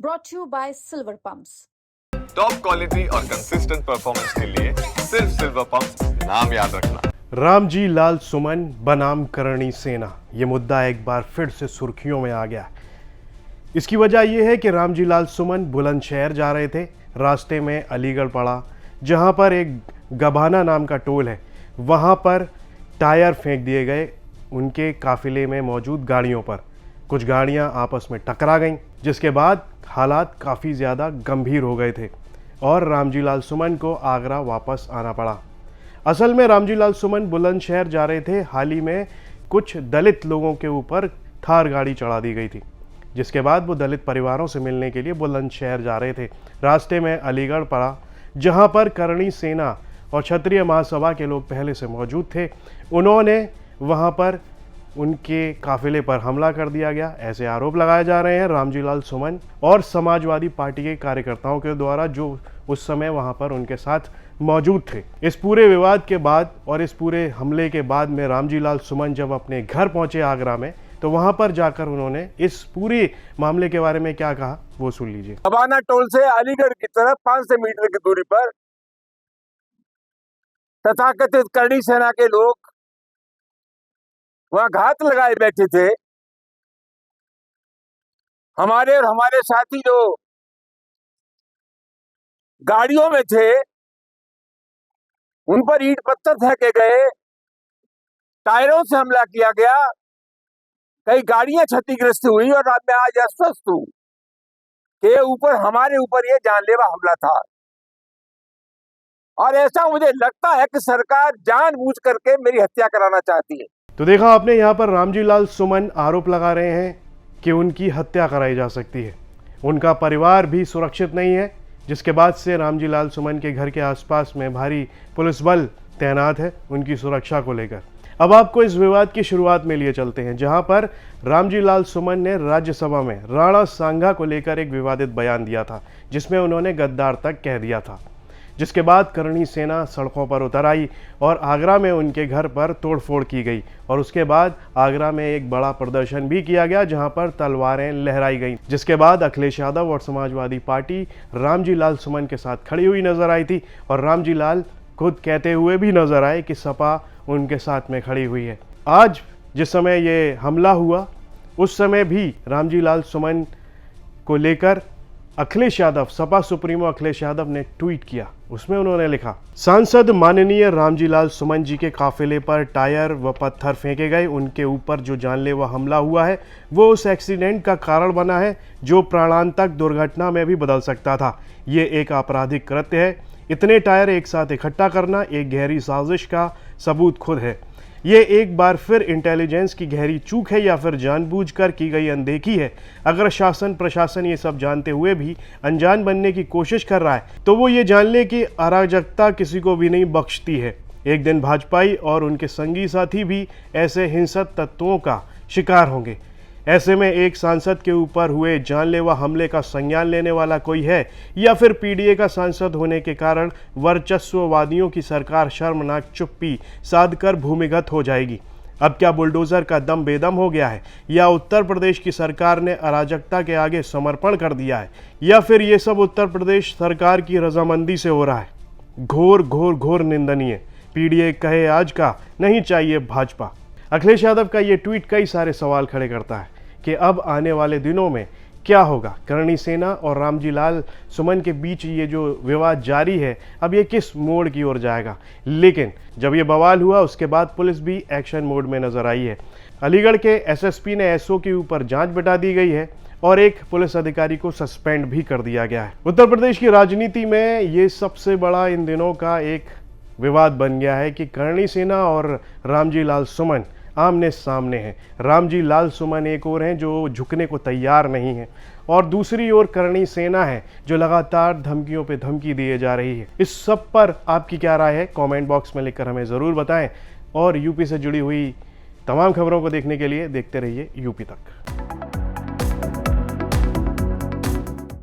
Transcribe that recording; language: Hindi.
brought to you by Silver Pumps. Top quality और कंसिस्टेंट परफॉर्मेंस के लिए सिर्फ सिल्वर पंप्स, नाम याद रखना। रामजी लाल सुमन बनाम करणी सेना, ये मुद्दा एक बार फिर से सुर्खियों में आ गया। इसकी वजह यह है कि रामजी लाल सुमन बुलंदशहर जा रहे थे। रास्ते में अलीगढ़ पड़ा, जहां पर एक गबाना नाम का टोल है। वहां पर टायर फेंक दिए गए उनके काफिले में मौजूद गाड़ियों पर। कुछ गाड़ियां आपस में टकरा गईं, जिसके बाद हालात काफ़ी ज़्यादा गंभीर हो गए थे और रामजी लाल सुमन को आगरा वापस आना पड़ा। असल में रामजी लाल सुमन बुलंदशहर जा रहे थे। हाल ही में कुछ दलित लोगों के ऊपर थार गाड़ी चढ़ा दी गई थी, जिसके बाद वो दलित परिवारों से मिलने के लिए बुलंदशहर जा रहे थे। रास्ते में अलीगढ़ पड़ा, जहां पर करणी सेना और क्षत्रिय महासभा के लोग पहले से मौजूद थे। उन्होंने वहां पर उनके काफिले पर हमला कर दिया गया, ऐसे आरोप लगाए जा रहे हैं रामजी लाल सुमन और समाजवादी पार्टी के कार्यकर्ताओं के द्वारा, जो उस समय वहां पर उनके साथ मौजूद थे। इस पूरे विवाद के बाद और इस पूरे हमले के बाद में रामजी लाल सुमन जब अपने घर पहुंचे आगरा में, तो वहां पर जाकर उन्होंने इस पूरे मामले के बारे में क्या कहा वो सुन लीजिए। गबाना टोल से अलीगढ़ की तरफ 500 मीटर की दूरी पर तथाकथित करणी सेना के लोग वहां घात लगाए बैठे थे। हमारे और हमारे साथी जो गाड़ियों में थे, उन पर ईंट पत्थर फेंके गए, टायरों से हमला किया गया, कई गाड़ियां क्षतिग्रस्त हुई और मैं आज अस्वस्थ हूं कि हमारे ऊपर ये जानलेवा हमला था। और ऐसा मुझे लगता है कि सरकार जानबूझ करके मेरी हत्या कराना चाहती है। तो देखा आपने, यहाँ पर रामजी लाल सुमन आरोप लगा रहे हैं कि उनकी हत्या कराई जा सकती है। उनका परिवार भी सुरक्षित नहीं है, जिसके बाद से रामजी लाल सुमन के घर के आसपास में भारी पुलिस बल तैनात है उनकी सुरक्षा को लेकर। अब आपको इस विवाद की शुरुआत में लिए चलते हैं, जहां पर रामजी लाल सुमन ने राज्यसभा में राणा सांगा को लेकर एक विवादित बयान दिया था, जिसमें उन्होंने गद्दार तक कह दिया था। जिसके बाद करणी सेना सड़कों पर उतर आई और आगरा में उनके घर पर तोड़फोड़ की गई और उसके बाद आगरा में एक बड़ा प्रदर्शन भी किया गया, जहां पर तलवारें लहराई गईं। जिसके बाद अखिलेश यादव और समाजवादी पार्टी रामजी लाल सुमन के साथ खड़ी हुई नजर आई थी और रामजी लाल खुद कहते हुए भी नजर आए कि सपा उनके साथ में खड़ी हुई है। आज जिस समय ये हमला हुआ, उस समय भी रामजी लाल सुमन को लेकर अखिलेश यादव, सपा सुप्रीमो अखिलेश यादव ने ट्वीट किया। उसमें उन्होंने लिखा, सांसद माननीय रामजी लाल सुमन जी के काफिले पर टायर व पत्थर फेंके गए। उनके ऊपर जो जानलेवा हमला हुआ है वो उस एक्सीडेंट का कारण बना है जो प्राणांतक दुर्घटना में भी बदल सकता था। ये एक आपराधिक कृत्य है। इतने टायर एक साथ इकट्ठा करना एक गहरी साजिश का सबूत खुद है। ये एक बार फिर इंटेलिजेंस की गहरी चूक है या फिर जानबूझकर की गई अनदेखी है। अगर शासन प्रशासन ये सब जानते हुए भी अनजान बनने की कोशिश कर रहा है, तो वो ये जान ले कि अराजकता किसी को भी नहीं बख्शती है। एक दिन भाजपाई और उनके संगी साथी भी ऐसे हिंसक तत्वों का शिकार होंगे। ऐसे में एक सांसद के ऊपर हुए जानलेवा हमले का संज्ञान लेने वाला कोई है या फिर पीडीए का सांसद होने के कारण वर्चस्ववादियों की सरकार शर्मनाक चुप्पी साधकर भूमिगत हो जाएगी। अब क्या बुलडोजर का दम बेदम हो गया है, या उत्तर प्रदेश की सरकार ने अराजकता के आगे समर्पण कर दिया है, या फिर ये सब उत्तर प्रदेश सरकार की रजामंदी से हो रहा है? घोर घोर घोर निंदनीय। पीडीए कहे आज का, नहीं चाहिए भाजपा। अखिलेश यादव का ये ट्वीट कई सारे सवाल खड़े करता है कि अब आने वाले दिनों में क्या होगा। करणी सेना और रामजी लाल सुमन के बीच ये जो विवाद जारी है, अब ये किस मोड़ की ओर जाएगा। लेकिन जब ये बवाल हुआ, उसके बाद पुलिस भी एक्शन मोड में नजर आई है। अलीगढ़ के एसएसपी ने एसओ के ऊपर जांच बिठा दी गई है और एक पुलिस अधिकारी को सस्पेंड भी कर दिया गया है। उत्तर प्रदेश की राजनीति में ये सबसे बड़ा इन दिनों का एक विवाद बन गया है कि करणी सेना और रामजी लाल सुमन आमने सामने हैं। रामजी लाल सुमन एक और हैं जो झुकने को तैयार नहीं है, और दूसरी ओर करणी सेना है जो लगातार धमकियों पे धमकी दिए जा रही है। इस सब पर आपकी क्या राय है, कमेंट बॉक्स में लिखकर हमें ज़रूर बताएं। और यूपी से जुड़ी हुई तमाम खबरों को देखने के लिए देखते रहिए यूपी तक।